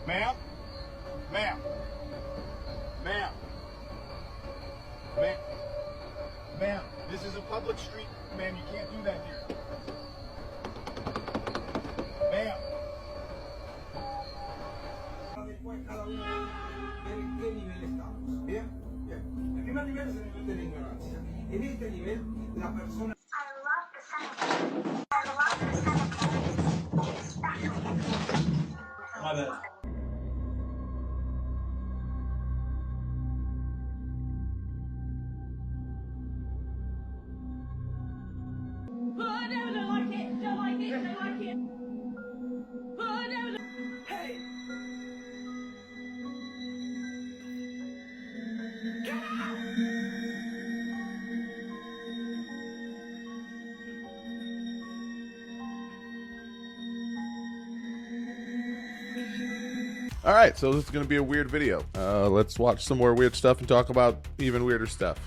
Ma'am? Ma'am? Ma'am? Ma'am? Ma'am, this is a public street. Ma'am, you can't do that here. Ma'am. ¿Qué nivel estamos? ¿Bien? Bien. El primer nivel es el nivel de la ignorancia. En este nivel, la persona... My bad. All right, so this is going to be a weird video. Let's watch some more weird stuff and talk about even weirder stuff.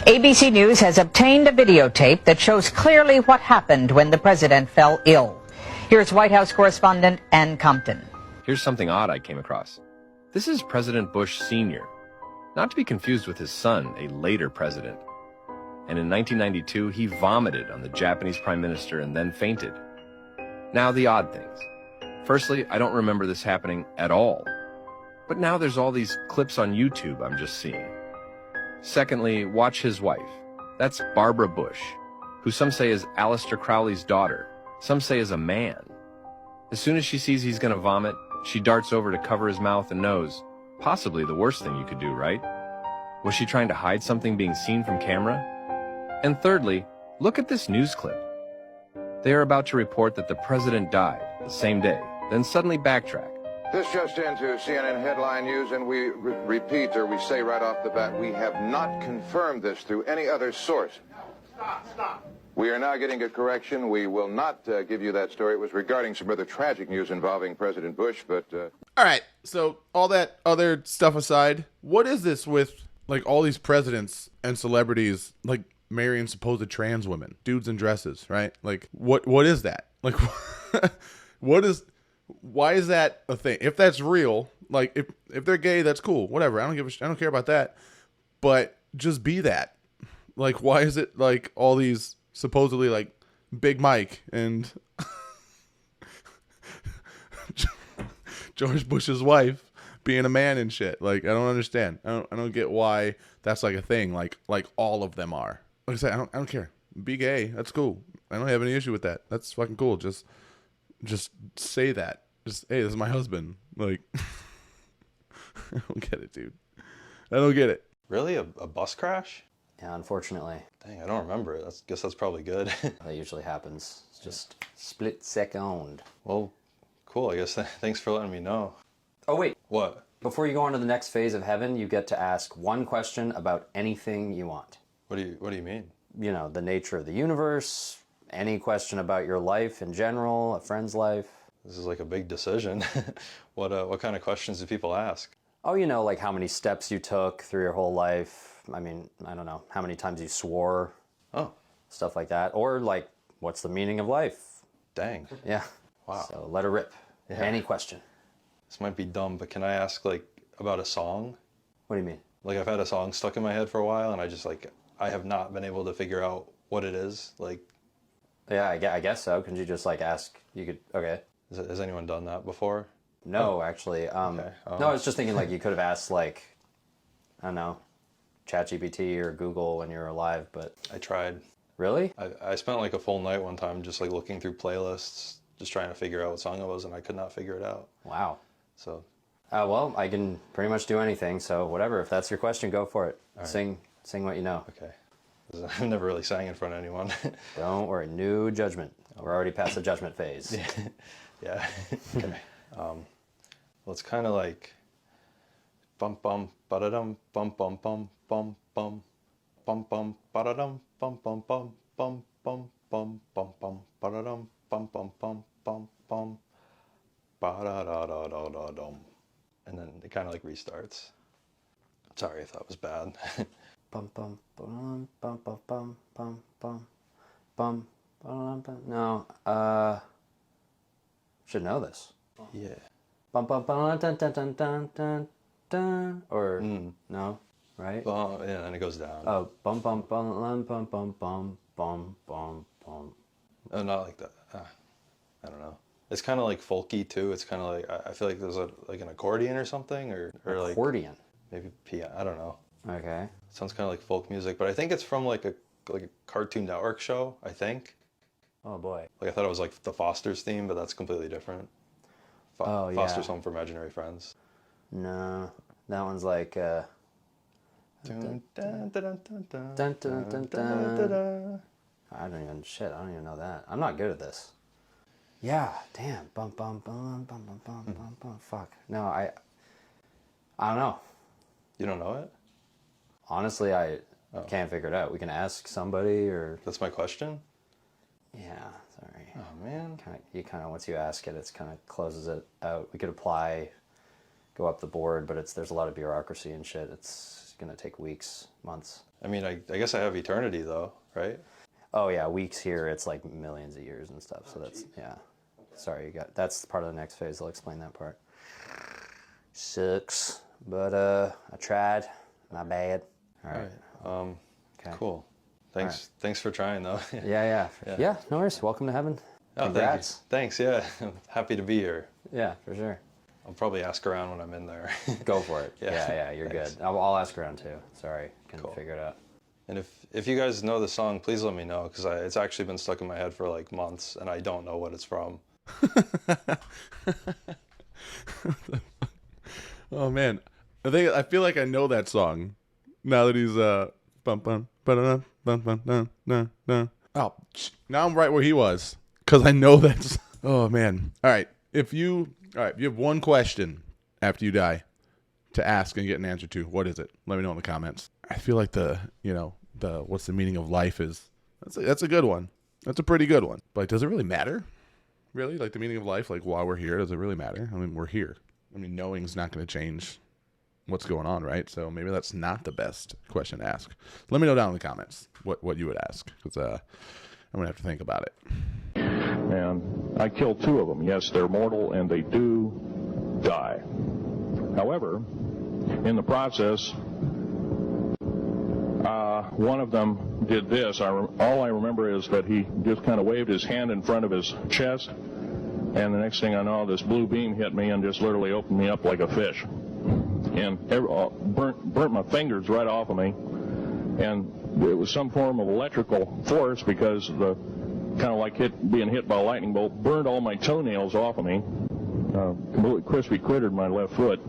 ABC News has obtained a videotape that shows clearly what happened when the president fell ill. Here's White House correspondent Ann Compton. Here's something odd I came across. This is President Bush Sr., not to be confused with his son, a later president. And in 1992, he vomited on the Japanese prime minister and then fainted. Now, the odd things. Firstly, I don't remember this happening at all. But now there's all these clips on YouTube I'm just seeing. Secondly, watch his wife. That's Barbara Bush, who some say is Aleister Crowley's daughter. Some say is a man. As soon as she sees he's gonna vomit, she darts over to cover his mouth and nose. Possibly the worst thing you could do, right? Was she trying to hide something being seen from camera? And thirdly, look at this news clip. They are about to report that the president died the same day, then suddenly backtrack. This just into CNN headline news, and we repeat, or we say right off the bat, we have not confirmed this through any other source. Stop. We are now getting a correction. We will not give you that story. It was regarding some rather tragic news involving President Bush, but... All right, so all that other stuff aside, what is this with, like, all these presidents and celebrities, like, marrying supposed trans women, dudes in dresses, right? Like, what is that? Like, why is that a thing? If that's real, like, if they're gay, that's cool, whatever. I don't care about that. But just be that. Like, why is it like all these supposedly like Big Mike and George Bush's wife being a man and shit? Like, I don't understand. I don't get why that's like a thing. Like all of them are. Like I said, I don't care. Be gay. That's cool. I don't have any issue with that. That's fucking cool. Just say that. Just, hey, this is my husband. Like, I don't get it, dude. I don't get it. Really? A bus crash? Yeah, unfortunately. Dang, I don't remember it. Guess that's probably good. That usually happens. It's just split second. Well, cool. I guess thanks for letting me know. Oh, wait. What? Before you go on to the next phase of heaven, you get to ask one question about anything you want. What do you mean? You know, the nature of the universe, any question about your life in general, a friend's life. This is like a big decision. What kind of questions do people ask? Oh, you know, like how many steps you took through your whole life. I mean, I don't know, how many times you swore. Oh. Stuff like that. Or like, what's the meaning of life? Dang. Yeah. Wow. So let her rip. Yeah. Any question. This might be dumb, but can I ask like about a song? What do you mean? Like, I've had a song stuck in my head for a while, and I have not been able to figure out what it is. Like, yeah, I guess so. Couldn't you just like ask? You could. Okay. Has anyone done that before? No, actually. Okay. No, I was just thinking like you could have asked like, I don't know, ChatGPT or Google when you were alive, but... I tried. Really? I spent like a full night one time just like looking through playlists, just trying to figure out what song it was, and I could not figure it out. Wow. So... well, I can pretty much do anything, so whatever. If that's your question, go for it. All right. Sing what you know. Okay. I've never really sang in front of anyone. Don't worry, new judgment. We're already past the judgment phase. Yeah. Okay. Well, it's kind of like bum bum ba-da-dum bum bum bum bum bum bum bum ba-da-dum bum bum bum bum bum bum bum bum ba-da-dum bum bum bum bum bum ba-da-da-da-da-da-dum, and then it kind of like restarts. Sorry if that was bad. Bum bum bum bum bum bum bum bum bum bum bum. No. Should know this. Yeah. Bum bum bum dun dun dun dun dun dun. Or no, right? Yeah, and it goes down. Oh, bum bum bum bum bum bum bum bum bum bum. Oh, not like that. I don't know. It's kind of like folky too. It's kind of like I feel like there's like an accordion or something, or like Accordion. maybe piano. I don't know. Okay. It sounds kind of like folk music, but I think it's from like a Cartoon Network show. I think. Oh boy. Like I thought it was like the Foster's theme, but that's completely different. Oh, Foster's yeah. Home for Imaginary Friends. No, that one's like. Dun, dun, dun, dun, dun. I don't even know that. I'm not good at this. Yeah, damn. Bum bum bum bum bum bum bum bum. Fuck. No, I don't know. You don't know it? Honestly, I can't figure it out. We can ask somebody or. That's my question? Yeah, sorry. Oh, man. Once you ask it, it's kind of closes it out. We could apply, go up the board, but there's a lot of bureaucracy and shit. It's gonna take weeks, months. I mean, I guess I have eternity though, right? Oh yeah, weeks here, it's like millions of years and stuff. So that's, yeah. Sorry, that's part of the next phase. I'll explain that part. Sucks, but I tried. My bad. All right. Okay. Cool. Thanks. Right. Thanks for trying though. Yeah. No worries. Welcome to heaven. Oh, Congrats. Thanks. Yeah, I'm happy to be here. Yeah, for sure. I'll probably ask around when I'm in there. Go for it. Yeah. Yeah, you're Thanks. good. I'll ask around too. Sorry, couldn't Cool. figure it out. And if you guys know the song, please let me know, because it's actually been stuck in my head for like months, and I don't know what it's from. Oh man, I feel like I know that song now that he's bum bum ba-da-dum, bum bum dum dum dum. Oh, now I'm right where he was because I know that's. Oh man. All right. If you have one question after you die to ask and get an answer to, what is it? Let me know in the comments. I feel like the what's the meaning of life is. That's a good one. That's a pretty good one. But does it really matter? Really? Like the meaning of life, like while we're here, does it really matter? I mean, we're here. I mean, knowing's not going to change what's going on, right? So maybe that's not the best question to ask. Let me know down in the comments what you would ask, because I'm going to have to think about it. And I killed 2 of them. Yes, they're mortal and they do die. However, in the process, one of them did this. All I remember is that he just kind of waved his hand in front of his chest, and the next thing I know, this blue beam hit me and just literally opened me up like a fish, and burnt my fingers right off of me. And it was some form of electrical force, because the kind of like being hit by a lightning bolt burned all my toenails off of me. Completely crispy crittered my left foot,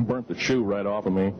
burnt the shoe right off of me.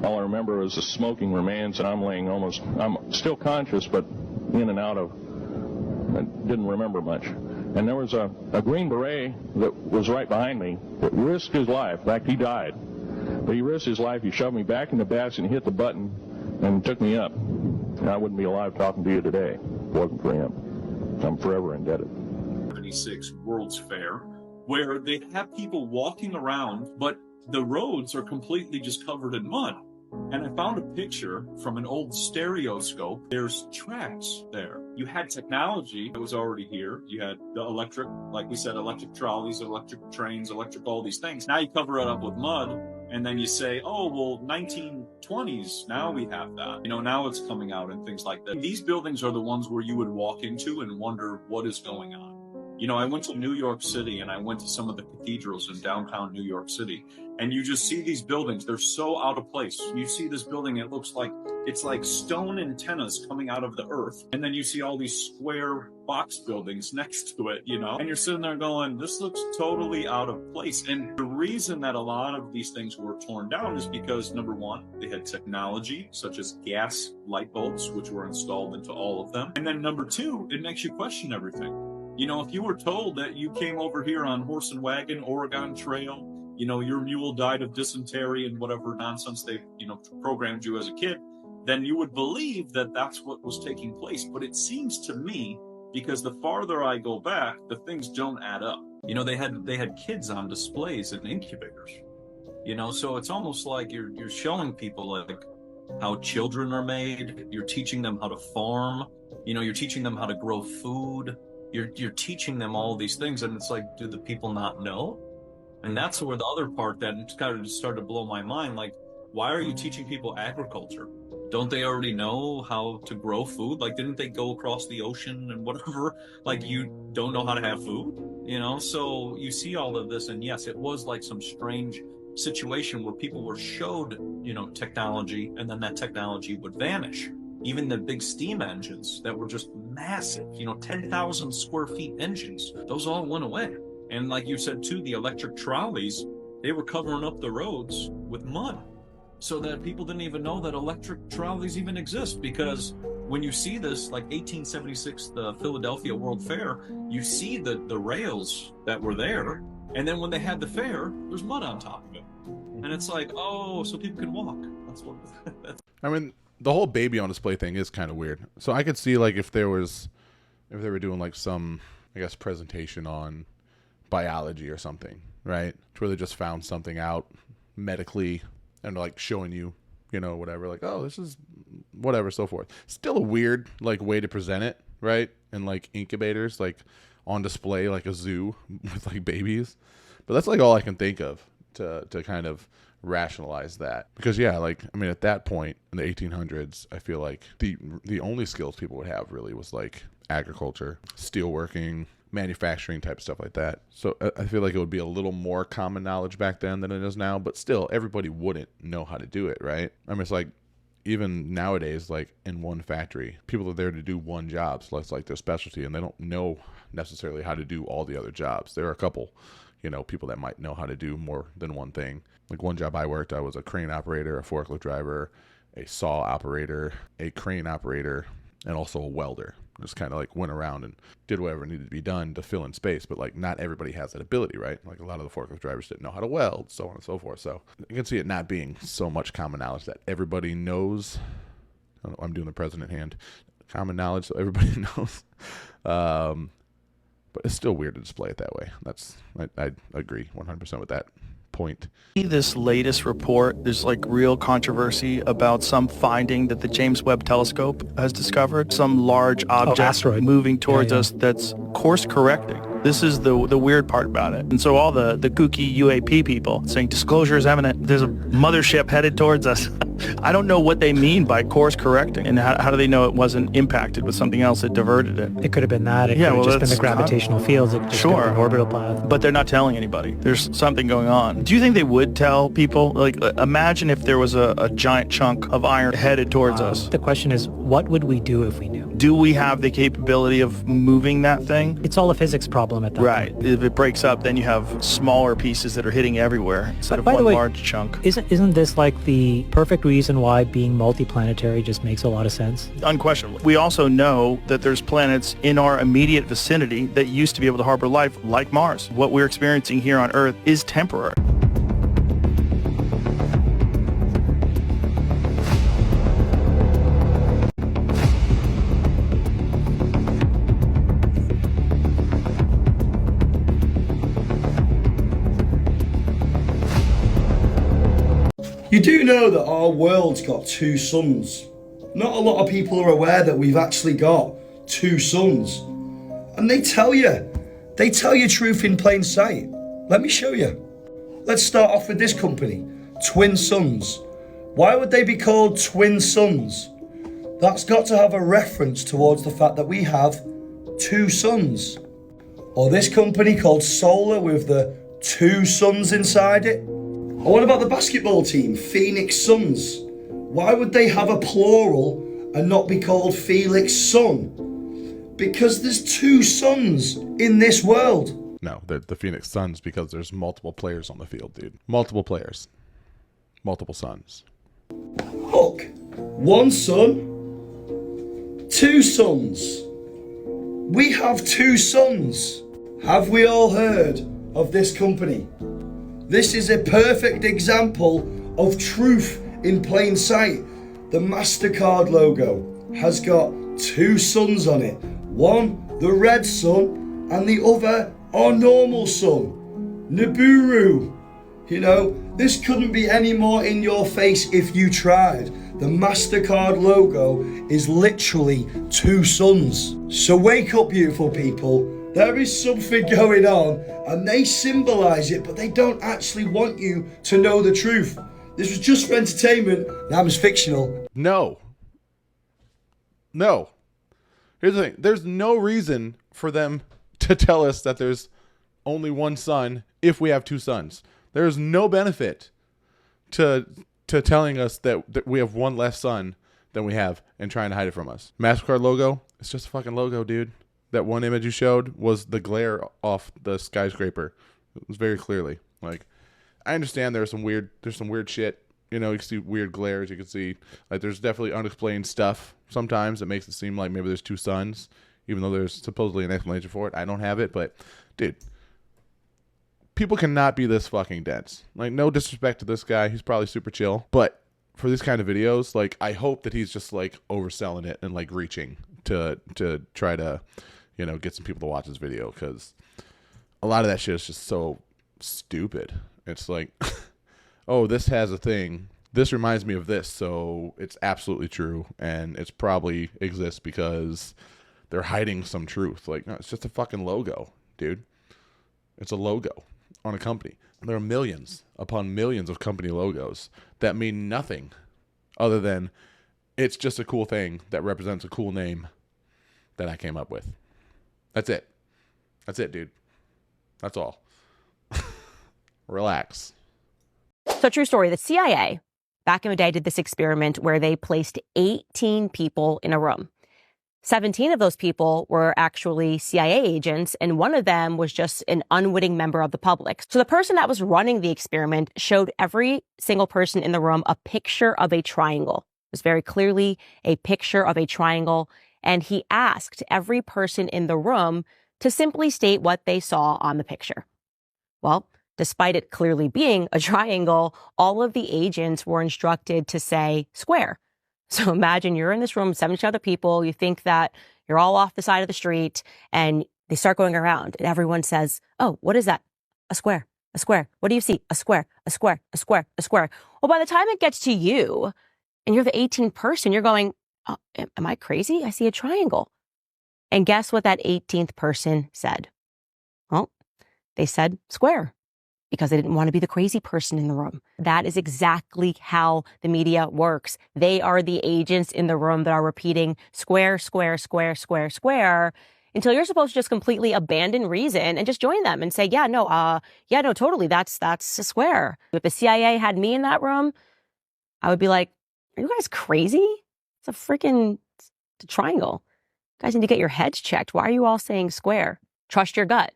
All I remember was the smoking remains, and I'm still conscious, but in and out of, I didn't remember much. And there was a Green Beret that was right behind me that risked his life. In fact, he died. But he risked his life. He shoved me back in the basket and hit the button and took me up. And I wouldn't be alive talking to you today if it wasn't for him. I'm forever indebted. 76 World's Fair, where they have people walking around, but the roads are completely just covered in mud. And I found a picture from an old stereoscope. There's tracks there. You had technology that was already here. You had the electric, like we said, electric trolleys, electric trains, electric all these things. Now you cover it up with mud, and then you say, oh, well, 1920s, now we have that. Now it's coming out and things like that. These buildings are the ones where you would walk into and wonder what is going on. I went to New York City, and I went to some of the cathedrals in downtown New York City, and you just see these buildings. They're so out of place. You see this building, it looks like it's like stone antennas coming out of the earth. And then you see all these square box buildings next to it, and you're sitting there going, this looks totally out of place. And the reason that a lot of these things were torn down is because, number one, they had technology such as gas light bulbs, which were installed into all of them. And then number two, it makes you question everything. If you were told that you came over here on horse and wagon, Oregon Trail, your mule died of dysentery and whatever nonsense they, programmed you as a kid, then you would believe that that's what was taking place. But it seems to me, because the farther I go back, the things don't add up. They had kids on displays in incubators, so it's almost like you're showing people like how children are made. You're teaching them how to farm, you're teaching them how to grow food. you're teaching them all these things, and it's like, do the people not know? And that's where the other part that kind of started to blow my mind. Like, why are you teaching people agriculture? Don't they already know how to grow food? Like, didn't they go across the ocean and whatever? Like, you don't know how to have food, you know? So you see all of this, and yes, it was like some strange situation where people were showed, you know, technology, and then that technology would vanish. Even the big steam engines that were just massive, you know, 10,000 square feet engines, those all went away. And like you said too, the electric trolleys, they were covering up the roads with mud, so that people didn't even know that electric trolleys even exist. Because when you see this, like 1876, the Philadelphia World Fair, you see the rails that were there, and then when they had the fair, there's mud on top of it. And it's like, oh, so people can walk. That's what. I mean, the whole baby on display thing is kind of weird. So I could see, like, if they were doing like some, I guess, presentation on biology or something, right? Where they just found something out medically and like showing you, you know, whatever, like, oh, this is whatever, so forth. Still a weird like way to present it, right? And like incubators, like on display, like a zoo with like babies. But that's like all I can think of to kind of rationalize that. Because yeah, like, I mean, at that point in the 1800s, I feel like the only skills people would have really was like agriculture, steelworking, manufacturing type stuff like that. So I feel like it would be a little more common knowledge back then than it is now, but still everybody wouldn't know how to do it, right? I mean, it's like even nowadays, like in one factory, people are there to do one job, so that's like their specialty, and they don't know necessarily how to do all the other jobs. There are a couple, you know, people that might know how to do more than one thing. Like one job I worked, I was a crane operator, a forklift driver, a saw operator, a crane operator, and also a welder. Just kind of like went around and did whatever needed to be done to fill in space. But like not everybody has that ability, right? Like a lot of the forklift drivers didn't know how to weld, so on and so forth. So you can see it not being so much common knowledge that everybody knows. I don't know, I'm doing the president hand. Common knowledge so everybody knows. But it's still weird to display it that way. I agree 100% with that point. This latest report, there's like real controversy about some finding that the James Webb Telescope has discovered, some large object asteroid moving towards us that's course correcting. This is the weird part about it. And so all the kooky UAP people saying disclosure is imminent, there's a mothership headed towards us. I don't know what they mean by course correcting, and how do they know it wasn't impacted with something else that diverted it? It could have been that. It could have just been the gravitational fields. It just sure. an orbital path. But they're not telling anybody. There's something going on. Do you think they would tell people? Like, imagine if there was a giant chunk of iron headed towards us. The question is, what would we do if we knew? Do we have the capability of moving that thing? It's all a physics problem at that right. point. If it breaks up, then you have smaller pieces that are hitting everywhere instead of by one the way, large chunk. Isn't this like the perfect reason why being multiplanetary just makes a lot of sense? Unquestionably. We also know that there's planets in our immediate vicinity that used to be able to harbor life, like Mars. What we're experiencing here on Earth is temporary. You do know that our world's got two suns. Not a lot of people are aware that we've actually got two suns. And they tell you truth in plain sight. Let me show you. Let's start off with this company, Twin Suns. Why would they be called Twin Suns? That's got to have a reference towards the fact that we have two suns. Or this company called Solar with the two suns inside it. Or what about the basketball team, Phoenix Suns? Why would they have a plural and not be called Felix Sun? Because there's two suns in this world. No, the Phoenix Suns, because there's multiple players on the field, dude. Multiple players. Multiple suns. Look, one sun, two suns. We have two suns. Have we all heard of this company? This is a perfect example of truth in plain sight. The MasterCard logo has got two suns on it. One, the red sun, and the other, our normal sun, Nibiru. You know, this couldn't be any more in your face if you tried. The MasterCard logo is literally two suns. So wake up, beautiful people. There is something going on, and they symbolize it, but they don't actually want you to know the truth. This was just for entertainment. That was fictional. No. Here's the thing. There's no reason for them to tell us that there's only one sun if we have two suns. There's no benefit to telling us that we have one less sun than we have and trying to hide it from us. MasterCard logo, it's just a fucking logo, dude. That one image you showed was the glare off the skyscraper. It was very clearly. Like, I understand there's some weird shit. You know, you can see weird glares. You can see, like, there's definitely unexplained stuff sometimes that makes it seem like maybe there's two suns, even though there's supposedly an explanation for it. I don't have it, but, dude, people cannot be this fucking dense. Like, no disrespect to this guy. He's probably super chill. But for these kind of videos, like, I hope that he's just, like, overselling it and, like, reaching to try to, you know, get some people to watch this video, because a lot of that shit is just so stupid. It's like, oh, this has a thing. This reminds me of this, so it's absolutely true, and it's probably exists because they're hiding some truth. Like, no, it's just a fucking logo, dude. It's a logo on a company. There are millions upon millions of company logos that mean nothing other than it's just a cool thing that represents a cool name that I came up with. That's it. That's it, dude. That's all. Relax. So, true story. The CIA, back in the day, did this experiment where they placed 18 people in a room. 17 of those people were actually CIA agents, and one of them was just an unwitting member of the public. So the person that was running the experiment showed every single person in the room a picture of a triangle. It was very clearly a picture of a triangle, and he asked every person in the room to simply state what they saw on the picture. Well, despite it clearly being a triangle, all of the agents were instructed to say square. So imagine you're in this room, 70 other people, you think that you're all off the side of the street, and they start going around, and everyone says, oh, what is that? A square, a square. What do you see? A square, a square, a square, a square. Well, by the time it gets to you, and you're the 18th person, you're going, oh, am I crazy? I see a triangle. And guess what that 18th person said? Well, they said square, because they didn't want to be the crazy person in the room. That is exactly how the media works. They are the agents in the room that are repeating square, square, square, square, square, until you're supposed to just completely abandon reason and just join them and say, yeah, no, totally, that's a square. If the CIA had me in that room, I would be like, are you guys crazy? It's a freaking triangle. You guys need to get your heads checked. Why are you all saying square? Trust your gut.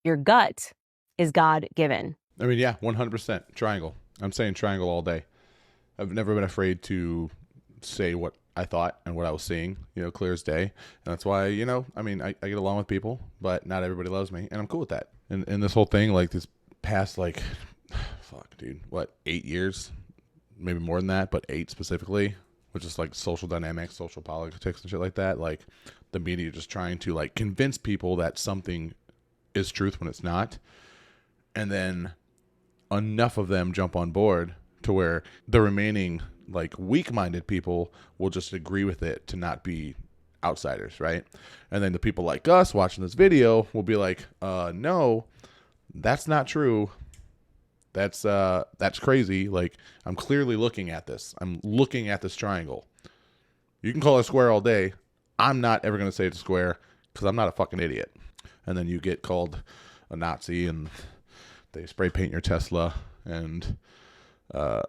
Your gut is God-given. I mean, yeah, 100% triangle. I'm saying triangle all day. I've never been afraid to say what I thought and what I was seeing, you know, clear as day. And that's why, you know, I mean, I get along with people, but not everybody loves me, and I'm cool with that. And this whole thing, like this past, like, fuck, dude, what, 8 years? Maybe more than that, but 8 specifically, which is like social dynamics, social politics and shit like that. Like, the media just trying to, like, convince people that something is truth when it's not. And then enough of them jump on board to where the remaining, like, weak-minded people will just agree with it to not be outsiders, right? And then the people like us watching this video will be like, no, that's not true. That's crazy. Like, I'm clearly looking at this. I'm looking at this triangle. You can call it a square all day. I'm not ever going to say it's a square because I'm not a fucking idiot. And then you get called a Nazi, and they spray paint your Tesla and and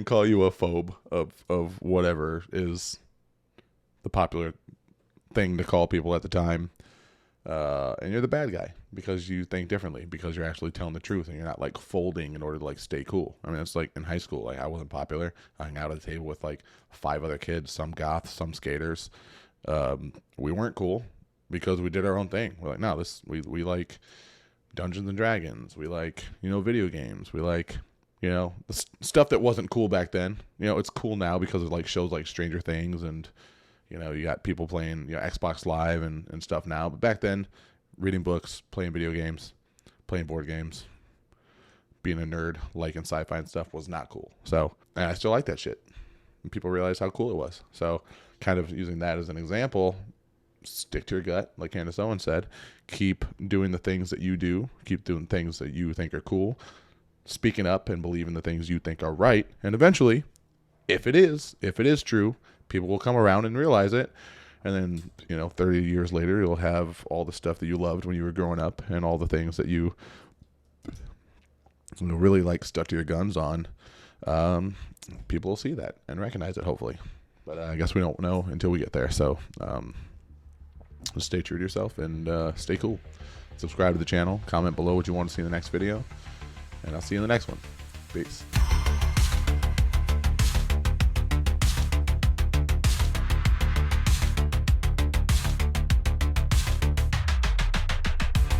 call you a phobe of whatever is the popular thing to call people at the time. And you're the bad guy because you think differently, because you're actually telling the truth and you're not, like, folding in order to, like, stay cool. I mean, it's like in high school, like, I wasn't popular. I hung out at the table with, like, 5 other kids, some goths, some skaters. We weren't cool because we did our own thing. We're like, no, we like Dungeons and Dragons. We like, you know, video games. We like, you know, the stuff that wasn't cool back then. You know, it's cool now because of, like, shows like Stranger Things, and, you know, you got people playing, you know, Xbox Live and stuff now. But back then, reading books, playing video games, playing board games, being a nerd, liking sci-fi and stuff was not cool. So, and I still like that shit. And people realized how cool it was. So kind of using that as an example, stick to your gut, like Candace Owens said. Keep doing the things that you do. Keep doing things that you think are cool. Speaking up and believing the things you think are right. And eventually, if it is true, people will come around and realize it. And then, you know, 30 years later, you'll have all the stuff that you loved when you were growing up and all the things that you really like stuck to your guns on. People will see that and recognize it, hopefully. But I guess we don't know until we get there. So just stay true to yourself and stay cool. Subscribe to the channel. Comment below what you want to see in the next video. And I'll see you in the next one. Peace.